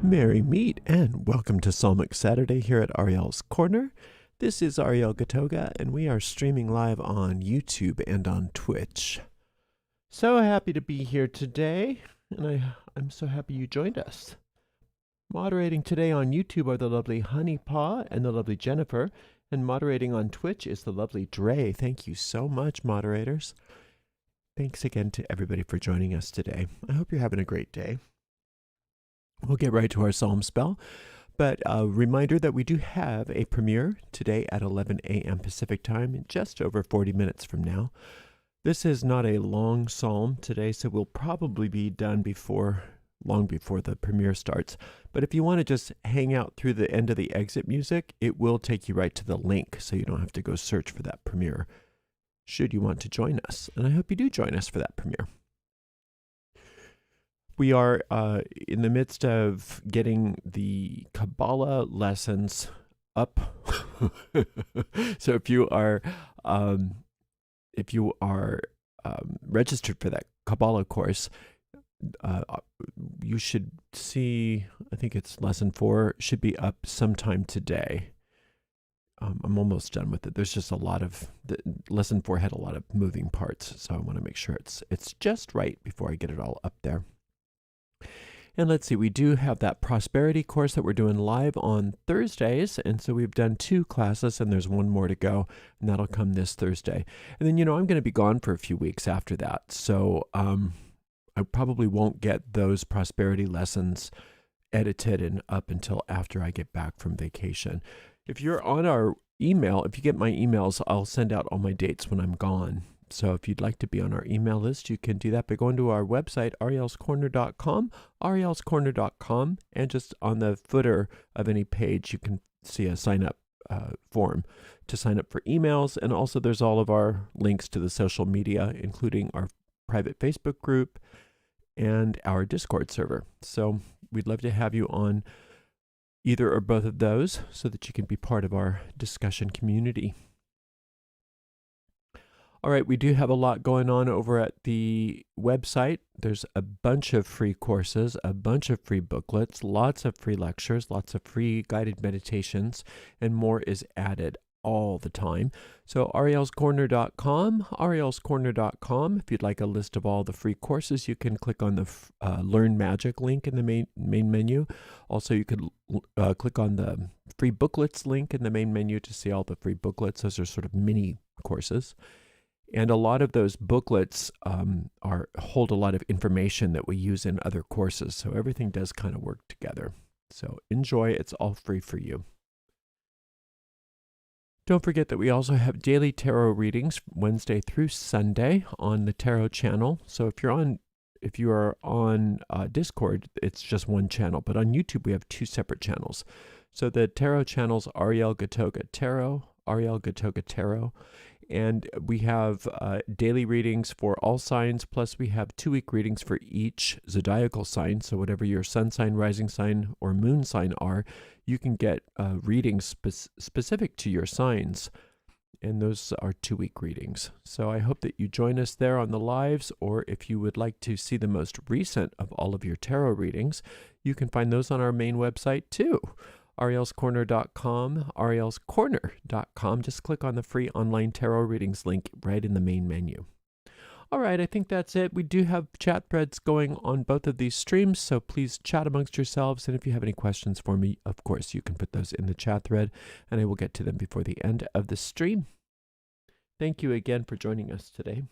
Merry meet and welcome to Psalmic Saturday here at Ariel's Corner. This is Ariel Gatoga and we are streaming live on YouTube and on Twitch. So happy to be here today, and I'm so happy you joined us. Moderating today on YouTube are the lovely Honey Paw and the lovely Jennifer, and moderating on Twitch is the lovely Dre. Thank you so much, moderators. Thanks again to everybody for joining us today. I hope you're having a great day. We'll get right to our psalm spell, but a reminder that we do have a premiere today at 11 a.m. Pacific time in just over 40 minutes from now. This is not a long psalm today, so we'll probably be done long before the premiere starts. But if you want to just hang out through the end of the exit music, it will take you right to the link, so you don't have to go search for that premiere should you want to join us. And I hope you do join us for that premiere. We are in the midst of getting the Kabbalah lessons up. So if you are registered for that Kabbalah course, you should see, I think it's lesson 4, should be up sometime today. I'm almost done with it. There's just lesson 4 had a lot of moving parts, so I want to make sure it's just right before I get it all up there. And let's see, we do have that prosperity course that we're doing live on Thursdays. And so we've done 2 classes and there's 1 more to go, and that'll come this Thursday. And then, I'm going to be gone for a few weeks after that. So I probably won't get those prosperity lessons edited and up until after I get back from vacation. If you're on our email, if you get my emails, I'll send out all my dates when I'm gone. So if you'd like to be on our email list, you can do that by going to our website, arielscorner.com, and just on the footer of any page, you can see a sign-up form to sign up for emails. And also there's all of our links to the social media, including our private Facebook group and our Discord server. So we'd love to have you on either or both of those so that you can be part of our discussion community. All right, we do have a lot going on over at the website. There's a bunch of free courses, a bunch of free booklets, lots of free lectures, lots of free guided meditations, and more is added all the time. So arielscorner.com. If you'd like a list of all the free courses, you can click on the Learn Magic link in the main menu. Also, you could click on the free booklets link in the main menu to see all the free booklets. Those are sort of mini courses. And a lot of those booklets hold a lot of information that we use in other courses. So everything does kind of work together. So enjoy. It's all free for you. Don't forget that we also have daily tarot readings Wednesday through Sunday on the Tarot channel. So if you are on Discord, it's just one channel. But on YouTube, we have 2 separate channels. So the Tarot channel's Ariel Gatoga Tarot, Ariel Gatoga Tarot. And we have daily readings for all signs, plus we have 2-week readings for each zodiacal sign. So whatever your sun sign, rising sign, or moon sign are, you can get readings specific to your signs. And those are 2-week readings. So I hope that you join us there on the lives, or if you would like to see the most recent of all of your tarot readings, you can find those on our main website too. arielscorner.com, arielscorner.com. Just click on the free online tarot readings link right in the main menu. All right, I think that's it. We do have chat threads going on both of these streams, so please chat amongst yourselves. And if you have any questions for me, of course, you can put those in the chat thread, and I will get to them before the end of the stream. Thank you again for joining us today.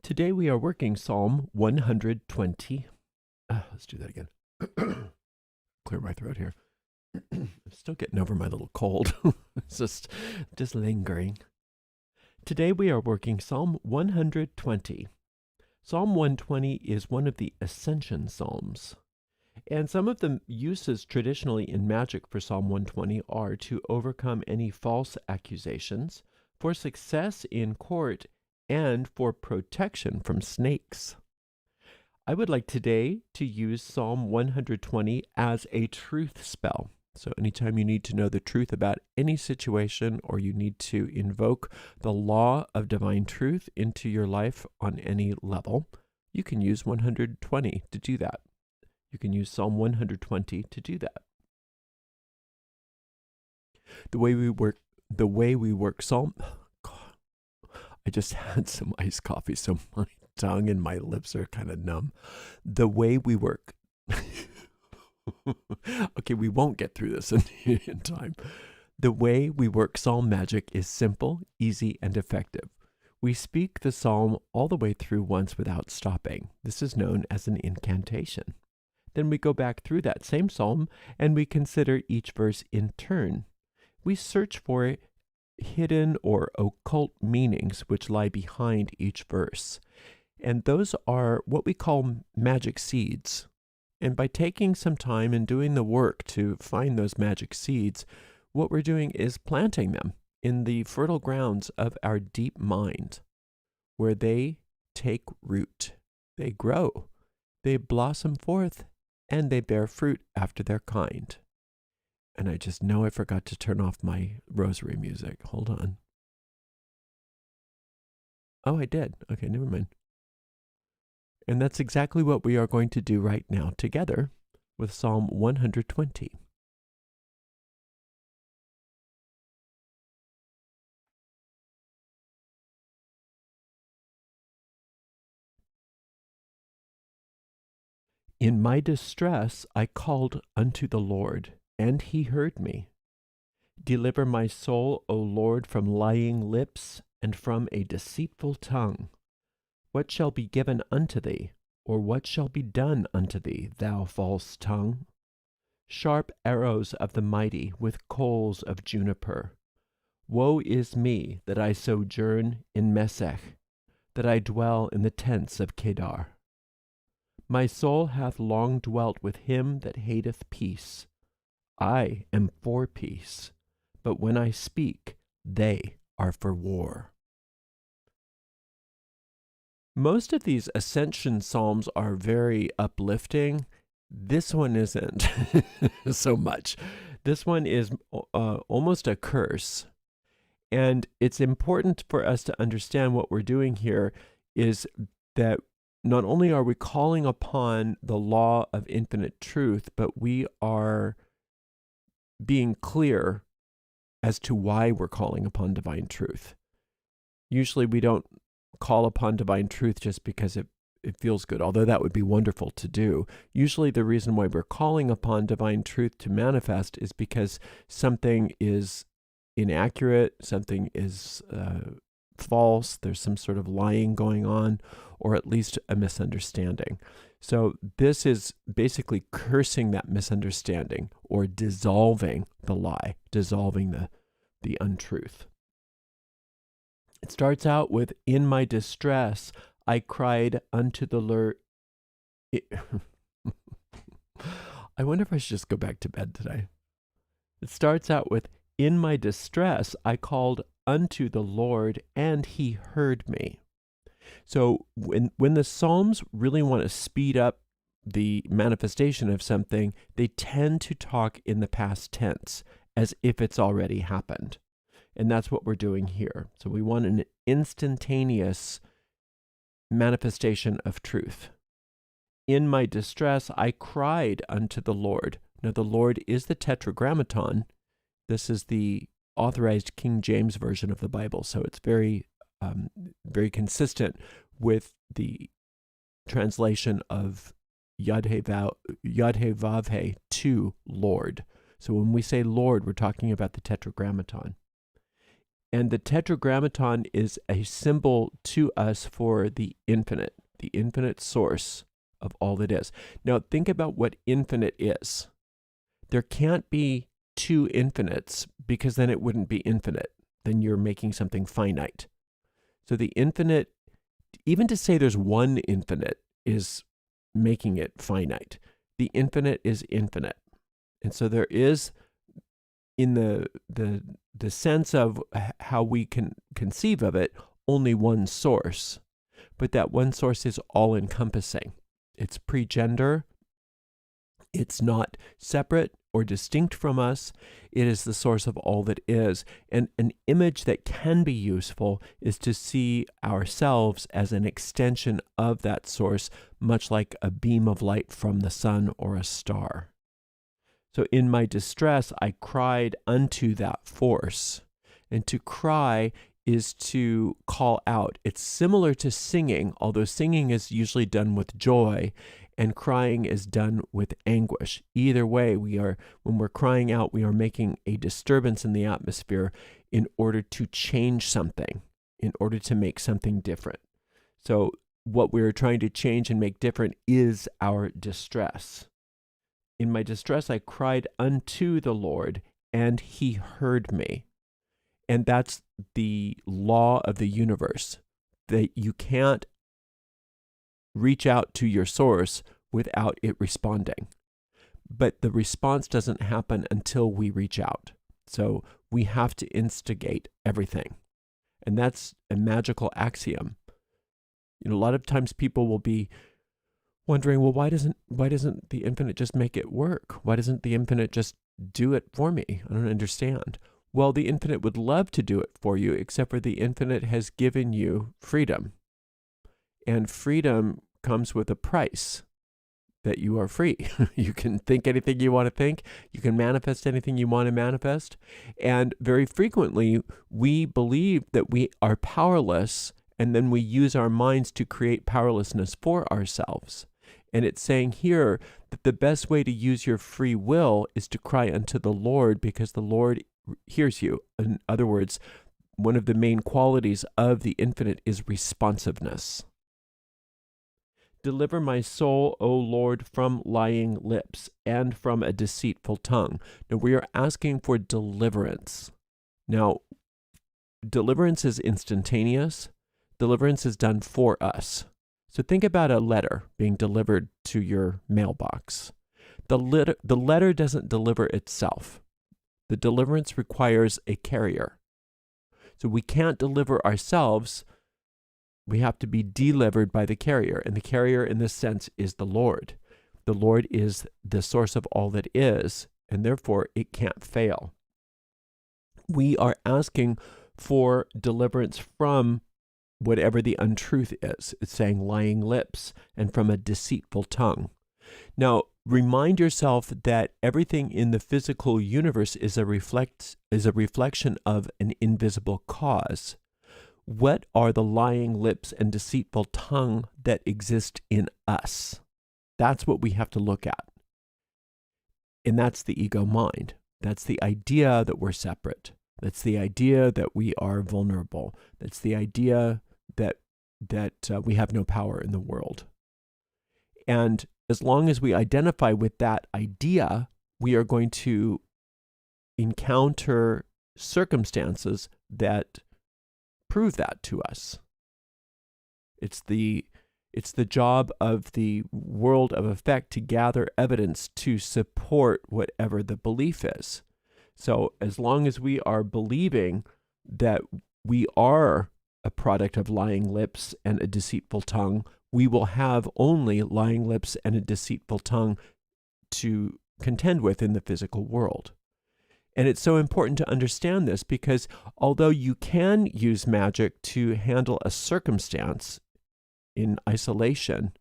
Today we are working Psalm 120. Let's do that again. Clear my throat here. I'm still getting over my little cold. It's just lingering. Today we are working Psalm 120. Psalm 120 is one of the Ascension Psalms. And some of the uses traditionally in magic for Psalm 120 are to overcome any false accusations, for success in court, and for protection from snakes. I would like today to use Psalm 120 as a truth spell. So anytime you need to know the truth about any situation, or you need to invoke the law of divine truth into your life on any level, you can use 120 to do that. You can use Psalm 120 to do that. The way we work Psalm... I just had some iced coffee, so my tongue and my lips are kind of numb. The way we work. Okay, we won't get through this in time. The way we work psalm magic is simple, easy, and effective. We speak the psalm all the way through once without stopping. This is known as an incantation. Then we go back through that same psalm and we consider each verse in turn. We search for hidden or occult meanings which lie behind each verse. And those are what we call magic seeds. And by taking some time and doing the work to find those magic seeds, what we're doing is planting them in the fertile grounds of our deep mind, where they take root, they grow, they blossom forth, and they bear fruit after their kind. And I just know I forgot to turn off my rosary music. Hold on. Oh, I did. Okay, never mind. And that's exactly what we are going to do right now together with Psalm 120. In my distress I called unto the Lord, and he heard me. Deliver my soul, O Lord, from lying lips and from a deceitful tongue. What shall be given unto thee, or what shall be done unto thee, thou false tongue? Sharp arrows of the mighty with coals of juniper. Woe is me that I sojourn in Mesech, that I dwell in the tents of Kedar. My soul hath long dwelt with him that hateth peace. I am for peace, but when I speak, they are for war. Most of these ascension psalms are very uplifting. This one isn't so much. This one is almost a curse. And it's important for us to understand what we're doing here is that not only are we calling upon the law of infinite truth, but we are being clear as to why we're calling upon divine truth. Usually we don't call upon divine truth just because it feels good, although that would be wonderful to do. Usually the reason why we're calling upon divine truth to manifest is because something is inaccurate, something is false, there's some sort of lying going on, or at least a misunderstanding. So this is basically cursing that misunderstanding or dissolving the lie, dissolving the untruth. It starts out with, in my distress, I cried unto the Lord. I wonder if I should just go back to bed today. It starts out with, "In my distress, I called unto the Lord, and he heard me." So when the Psalms really want to speed up the manifestation of something, they tend to talk in the past tense as if it's already happened. And that's what we're doing here. So we want an instantaneous manifestation of truth. In my distress, I cried unto the Lord. Now, the Lord is the Tetragrammaton. This is the authorized King James Version of the Bible. So it's very consistent with the translation of Yod-He-Vav-He to Lord. So when we say Lord, we're talking about the Tetragrammaton. And the Tetragrammaton is a symbol to us for the infinite source of all that is. Now, think about what infinite is. There can't be two infinites, because then it wouldn't be infinite. Then you're making something finite. So the infinite, even to say there's one infinite, is making it finite. The infinite is infinite. And so there is, in the sense of how we can conceive of it, only one source. But that one source is all-encompassing. It's pre-gender. It's not separate or distinct from us. It is the source of all that is. And an image that can be useful is to see ourselves as an extension of that source, much like a beam of light from the sun or a star. So in my distress, I cried unto that force. And to cry is to call out. It's similar to singing, although singing is usually done with joy and crying is done with anguish. Either way, when we're crying out, we are making a disturbance in the atmosphere in order to change something, in order to make something different. So what we're trying to change and make different is our distress. In my distress, I cried unto the Lord, and he heard me. And that's the law of the universe, that you can't reach out to your source without it responding. But the response doesn't happen until we reach out. So we have to instigate everything. And that's a magical axiom. A lot of times people will be wondering, well, why doesn't the infinite just make it work? Why doesn't the infinite just do it for me? I don't understand. Well, the infinite would love to do it for you, except for the infinite has given you freedom. And freedom comes with a price, that you are free. You can think anything you want to think. You can manifest anything you want to manifest. And very frequently, we believe that we are powerless, and then we use our minds to create powerlessness for ourselves. And it's saying here that the best way to use your free will is to cry unto the Lord, because the Lord hears you. In other words, one of the main qualities of the infinite is responsiveness. Deliver my soul, O Lord, from lying lips and from a deceitful tongue. Now, we are asking for deliverance. Now, deliverance is instantaneous. Deliverance is done for us. So think about a letter being delivered to your mailbox. The letter doesn't deliver itself. The deliverance requires a carrier. So we can't deliver ourselves. We have to be delivered by the carrier. And the carrier in this sense is the Lord. The Lord is the source of all that is, and therefore it can't fail. We are asking for deliverance from whatever the untruth is. It's saying lying lips and from a deceitful tongue. Now, remind yourself that everything in the physical universe is a reflection of an invisible cause. What are the lying lips and deceitful tongue that exist in us? That's what we have to look at. And that's the ego mind. That's the idea that we're separate. That's the idea that we are vulnerable. That's the idea that we have no power in the world. And as long as we identify with that idea, we are going to encounter circumstances that prove that to us. It's the job of the world of effect to gather evidence to support whatever the belief is. So as long as we are believing that we are a product of lying lips and a deceitful tongue, we will have only lying lips and a deceitful tongue to contend with in the physical world. And it's so important to understand this because although you can use magic to handle a circumstance in isolation,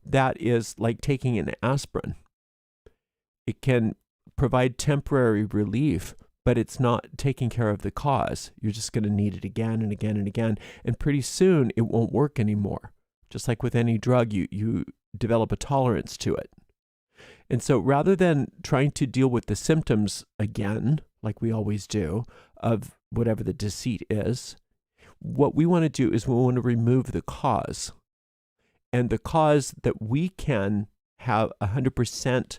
that is like taking an aspirin. It can provide temporary relief, but it's not taking care of the cause. You're just going to need it again and again and again. And pretty soon it won't work anymore. Just like with any drug, you develop a tolerance to it. And so rather than trying to deal with the symptoms again, like we always do, of whatever the deceit is, what we want to do is we want to remove the cause. And the cause that we can have 100%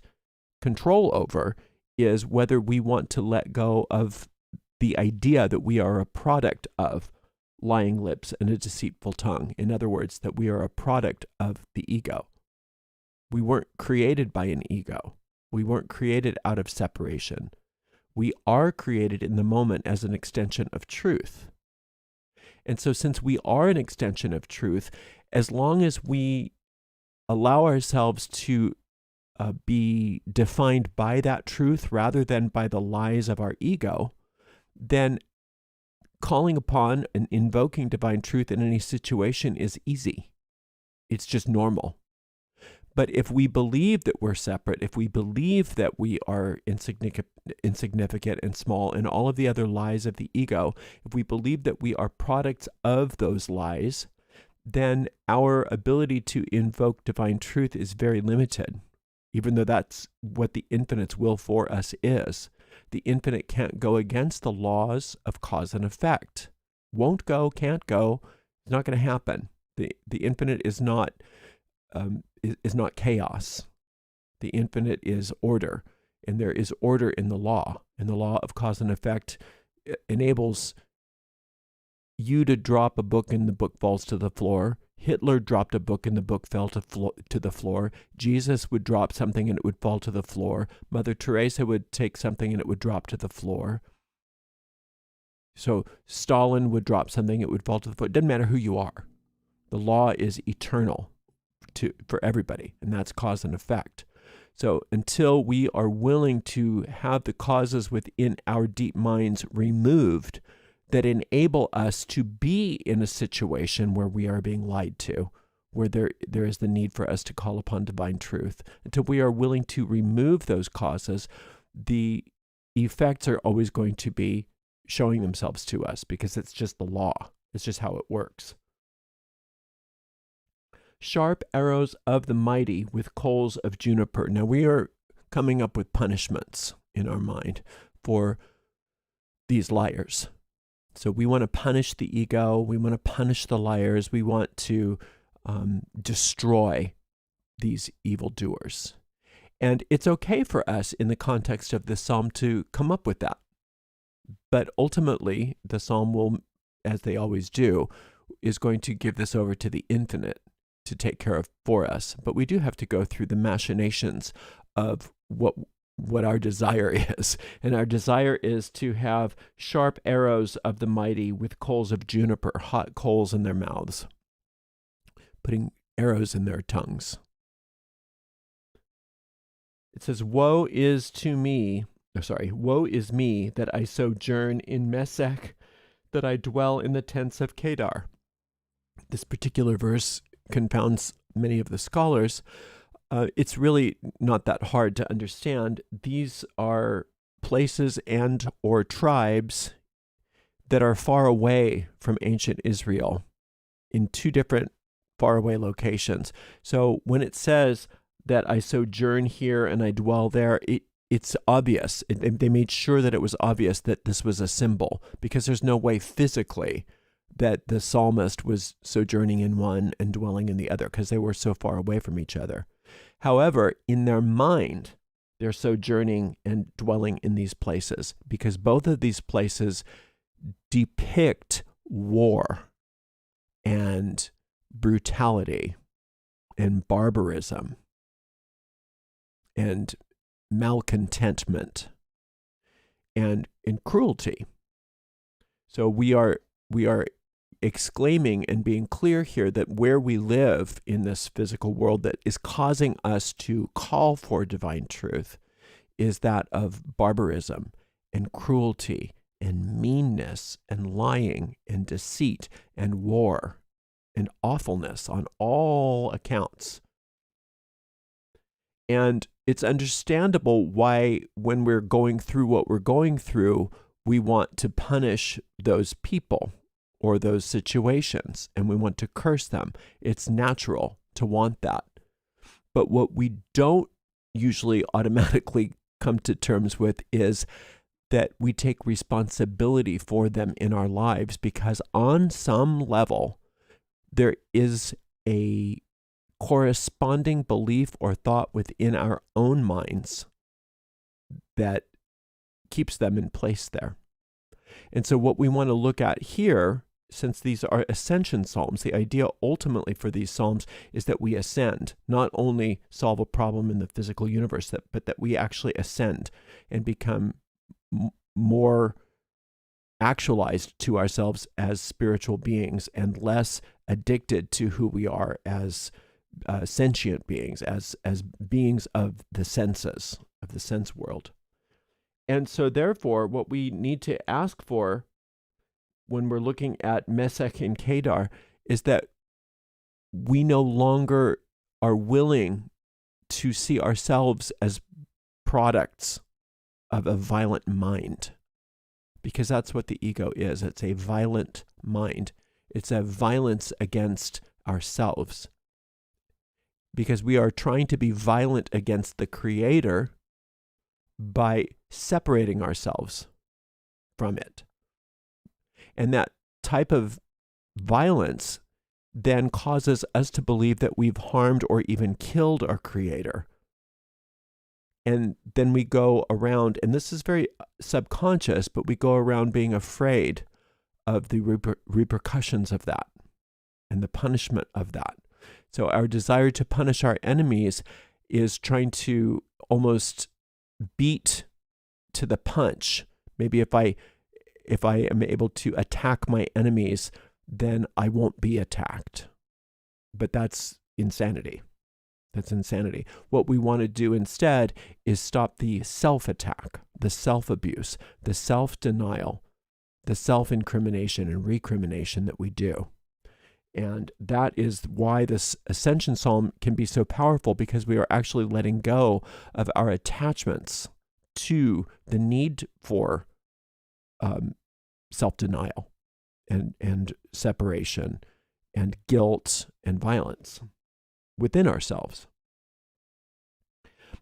control over is whether we want to let go of the idea that we are a product of lying lips and a deceitful tongue. In other words, that we are a product of the ego. We weren't created by an ego. We weren't created out of separation. We are created in the moment as an extension of truth. And so since we are an extension of truth, as long as we allow ourselves to be defined by that truth rather than by the lies of our ego, then calling upon and invoking divine truth in any situation is easy. It's just normal. But if we believe that we're separate, if we believe that we are insignificant and small and all of the other lies of the ego, if we believe that we are products of those lies, then our ability to invoke divine truth is very limited, even though that's what the infinite's will for us is. The infinite can't go against the laws of cause and effect. Won't go, can't go, it's not going to happen. The infinite is not chaos. The infinite is order, and there is order in the law. And the law of cause and effect enables you to drop a book and the book falls to the floor. Hitler dropped a book and the book fell to the floor. Jesus would drop something and it would fall to the floor. Mother Teresa would take something and it would drop to the floor. So Stalin would drop something, it would fall to the floor. It doesn't matter who you are. The law is eternal for everybody, and that's cause and effect. So until we are willing to have the causes within our deep minds removed that enable us to be in a situation where we are being lied to, where there is the need for us to call upon divine truth, until we are willing to remove those causes, the effects are always going to be showing themselves to us because it's just the law. It's just how it works. Sharp arrows of the mighty with coals of juniper. Now we are coming up with punishments in our mind for these liars. So we want to punish the ego. We want to punish the liars. We want to destroy these evildoers. And it's okay for us in the context of this psalm to come up with that. But ultimately, the psalm will, as they always do, is going to give this over to the infinite to take care of for us. But we do have to go through the machinations of what our desire is. And our desire is to have sharp arrows of the mighty with coals of juniper, hot coals in their mouths, putting arrows in their tongues. It says, woe is me that I sojourn in Mesech, that I dwell in the tents of Kedar. This particular verse confounds many of the scholars. It's really not that hard to understand. These are places and or tribes that are far away from ancient Israel in two different faraway locations. So when it says that I sojourn here and I dwell there, it's obvious. They made sure that it was obvious that this was a symbol, because there's no way physically that the psalmist was sojourning in one and dwelling in the other, because they were so far away from each other. However, in their mind, they're sojourning and dwelling in these places, because both of these places depict war and brutality and barbarism and malcontentment. and in cruelty. So we are exclaiming and being clear here that where we live in this physical world that is causing us to call for divine truth is that of barbarism and cruelty and meanness and lying and deceit and war and awfulness on all accounts. And it's understandable why, when we're going through what we're going through, we want to punish those people or those situations, and we want to curse them. It's natural to want that. But what we don't usually automatically come to terms with is that we take responsibility for them in our lives, because on some level, there is a corresponding belief or thought within our own minds that keeps them in place there. And so what we want to look at here, since these are ascension psalms, the idea ultimately for these psalms is that we ascend, not only solve a problem in the physical universe, but that we actually ascend and become more actualized to ourselves as spiritual beings and less addicted to who we are as sentient beings, as beings of the senses, of the sense world. And so therefore, what we need to ask for when we're looking at Meshech and Kedar is that we no longer are willing to see ourselves as products of a violent mind, because that's what the ego is. It's a violent mind. It's a violence against ourselves, because we are trying to be violent against the Creator by separating ourselves from it. And that type of violence then causes us to believe that we've harmed or even killed our Creator. And then we go around, and this is very subconscious, but we go around being afraid of the repercussions of that and the punishment of that. So our desire to punish our enemies is trying to almost beat to the punch. Maybe if I am able to attack my enemies, then I won't be attacked. But that's insanity. That's insanity. What we want to do instead is stop the self-attack, the self-abuse, the self-denial, the self-incrimination and recrimination that we do. And that is why this Ascension Psalm can be so powerful, because we are actually letting go of our attachments to the need for self-denial and separation and guilt and violence within ourselves.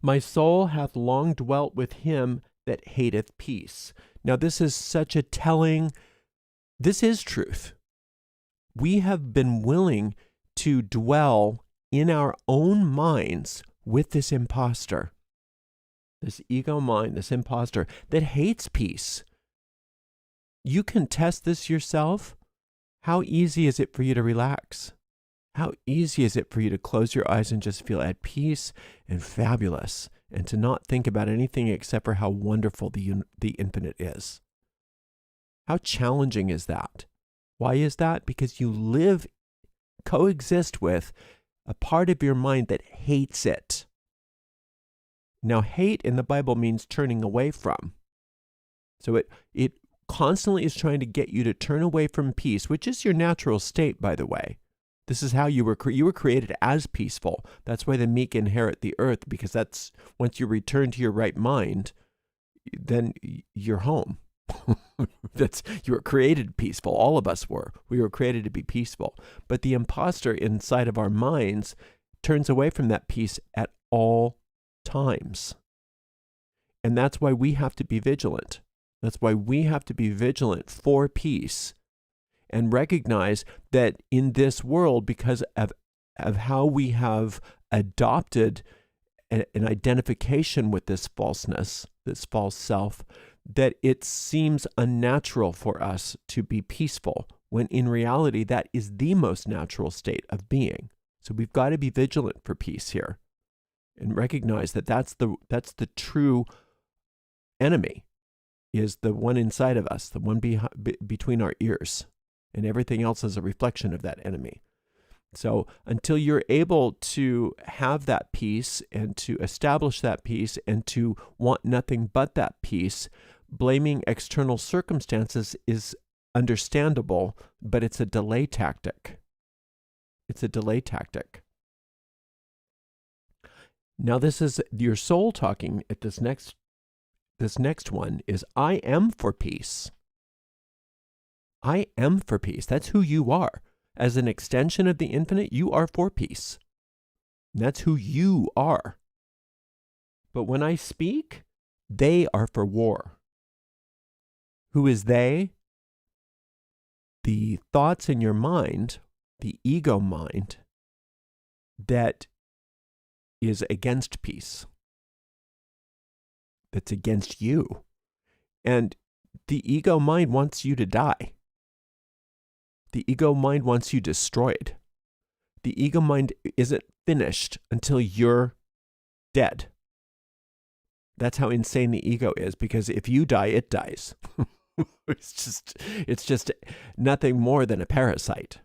My soul hath long dwelt with him that hateth peace. Now this is such a telling, this is truth. We have been willing to dwell in our own minds with this imposter, this ego mind, this imposter that hates peace. You can test this yourself. How easy is it for you to relax? How easy is it for you to close your eyes and just feel at peace and fabulous, and to not think about anything except for how wonderful the infinite is? How challenging is that? Why is that? Because you coexist with a part of your mind that hates it. Now, hate in the Bible means turning away from. So it constantly is trying to get you to turn away from peace, which is your natural state, by the way. This is how you were created as peaceful. That's why the meek inherit the earth, because that's, once you return to your right mind, then you're home. You were created peaceful. All of us were. We were created to be peaceful. But the imposter inside of our minds turns away from that peace at all times. And that's why we have to be vigilant. That's why we have to be vigilant for peace and recognize that in this world, because of how we have adopted an identification with this falseness, this false self, that it seems unnatural for us to be peaceful, when in reality that is the most natural state of being. So we've got to be vigilant for peace here and recognize that that's the true enemy, is the one inside of us, the one between our ears, and everything else is a reflection of that enemy. So until you're able to have that peace and to establish that peace and to want nothing but that peace, blaming external circumstances is understandable, but it's a delay tactic. It's a delay tactic. Now this is your soul talking at this next one is, I am for peace. I am for peace. That's who you are. As an extension of the infinite, you are for peace. And that's who you are. But when I speak, they are for war. Who is they? The thoughts in your mind, the ego mind, that is against peace. That's against you. And the ego mind wants you to die. The ego mind wants you destroyed. The ego mind isn't finished until you're dead. That's how insane the ego is, because if you die, it dies. It's just nothing more than a parasite,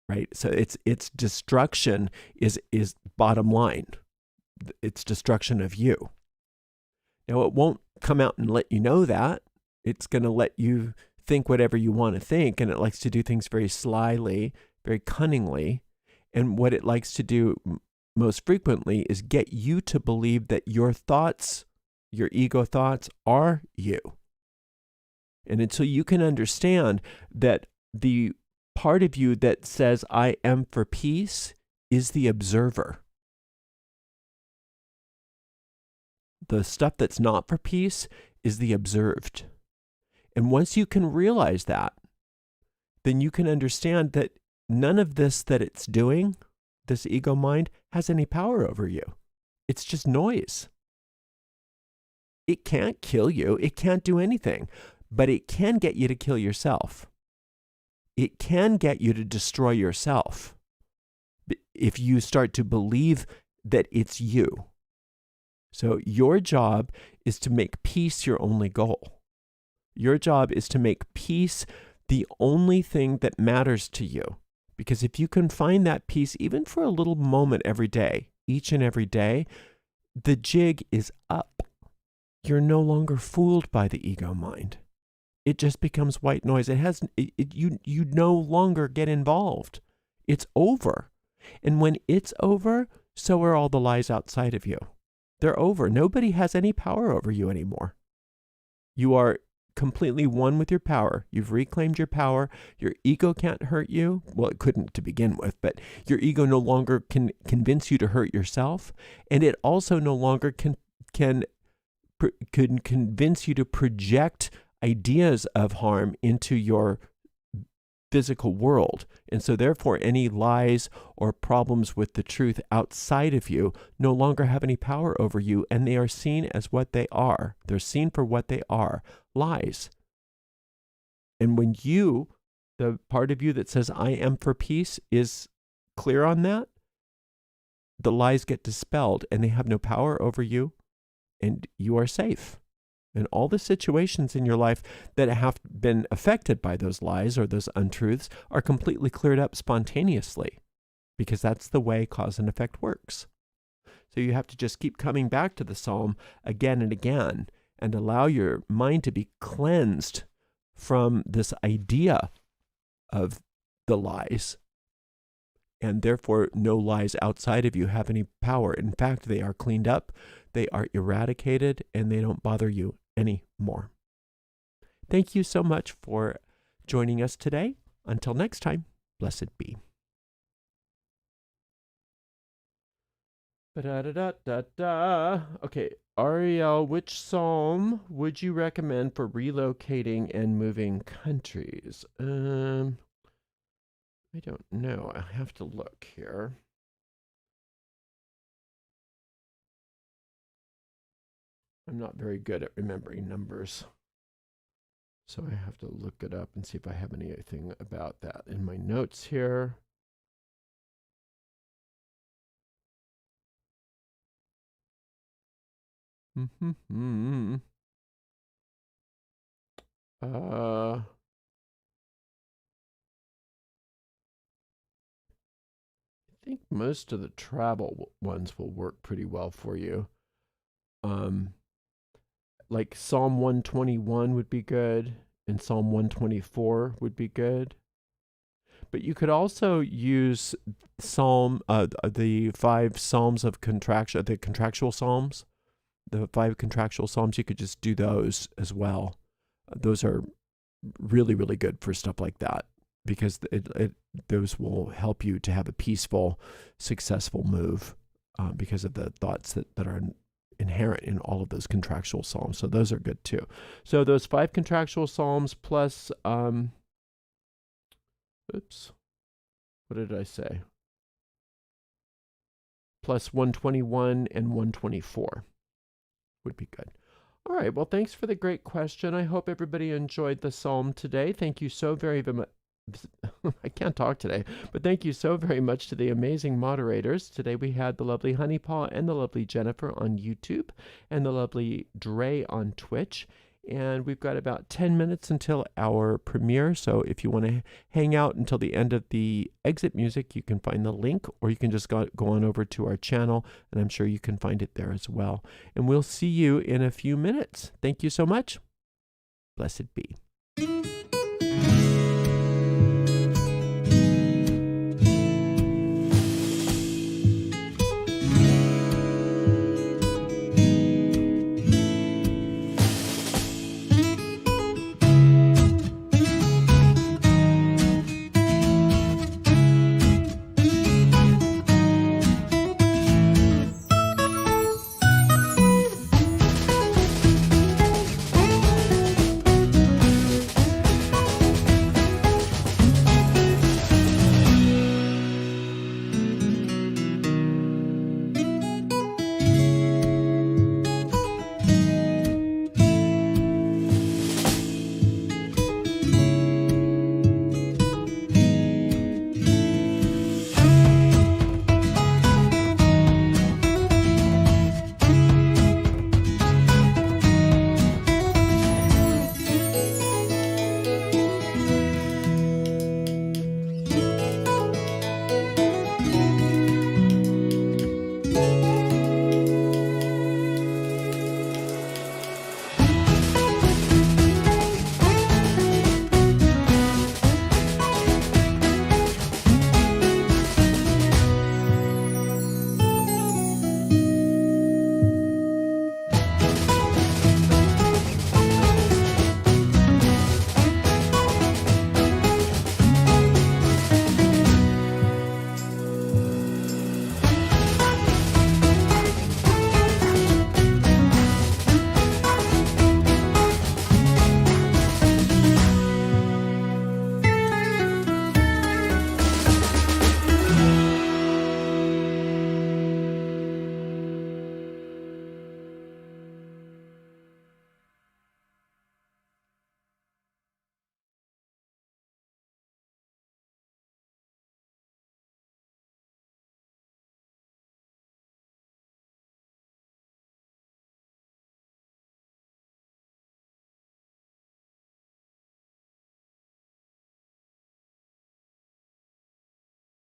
right? So its destruction is bottom line. It's destruction of you. Now, it won't come out and let you know that. It's going to let you think whatever you want to think, and it likes to do things very slyly, very cunningly. And what it likes to do most frequently is get you to believe that your thoughts, your ego thoughts, are you. And until you can understand that the part of you that says, I am for peace, is the observer. The stuff that's not for peace is the observed. And once you can realize that, then you can understand that none of this that it's doing, this ego mind, has any power over you. It's just noise. It can't kill you. It can't do anything, but it can get you to kill yourself. It can get you to destroy yourself if you start to believe that it's you. So your job is to make peace your only goal. Your job is to make peace the only thing that matters to you. Because if you can find that peace, even for a little moment every day, each and every day, the jig is up. You're no longer fooled by the ego mind. It just becomes white noise. You no longer get involved. It's over. And when it's over, so are all the lies outside of you. They're over. Nobody has any power over you anymore. You are completely one with your power. You've reclaimed your power. Your ego can't hurt you. Well, it couldn't to begin with, but your ego no longer can convince you to hurt yourself. And it also no longer can convince you to project ideas of harm into your physical world. And so therefore, any lies or problems with the truth outside of you no longer have any power over you, and they are seen as what they are. They're seen for what they are, lies. And when you, the part of you that says, I am for peace, is clear on that, the lies get dispelled and they have no power over you, and you are safe. And all the situations in your life that have been affected by those lies or those untruths are completely cleared up spontaneously, because that's the way cause and effect works. So you have to just keep coming back to the psalm again and again and allow your mind to be cleansed from this idea of the lies. And therefore, no lies outside of you have any power. In fact, they are cleaned up, they are eradicated, and they don't bother you anymore. Thank you so much for joining us today. Until next time, blessed be. Okay, Ariel, which psalm would you recommend for relocating and moving countries? I don't know. I have to look here. I'm not very good at remembering numbers, so I have to look it up and see if I have anything about that in my notes here. I think most of the travel ones will work pretty well for you. Like Psalm 121 would be good, and Psalm 124 would be good. But you could also use the 5 psalms of contraction, the contractual psalms, the 5 contractual psalms. You could just do those as well. Those are really, really good for stuff like that, because those will help you to have a peaceful, successful move, because of the thoughts that are inherent in all of those contractual psalms. So those are good too. So those 5 contractual psalms plus, oops, what did I say? Plus 121 and 124 would be good. All right, well, thanks for the great question. I hope everybody enjoyed the psalm today. Thank you so very much. I can't talk today, but thank you so very much to the amazing moderators. Today we had the lovely Honeypaw and the lovely Jennifer on YouTube and the lovely Dre on Twitch. And we've got about 10 minutes until our premiere. So if you want to hang out until the end of the exit music, you can find the link, or you can just go on over to our channel, and I'm sure you can find it there as well. And we'll see you in a few minutes. Thank you so much. Blessed be.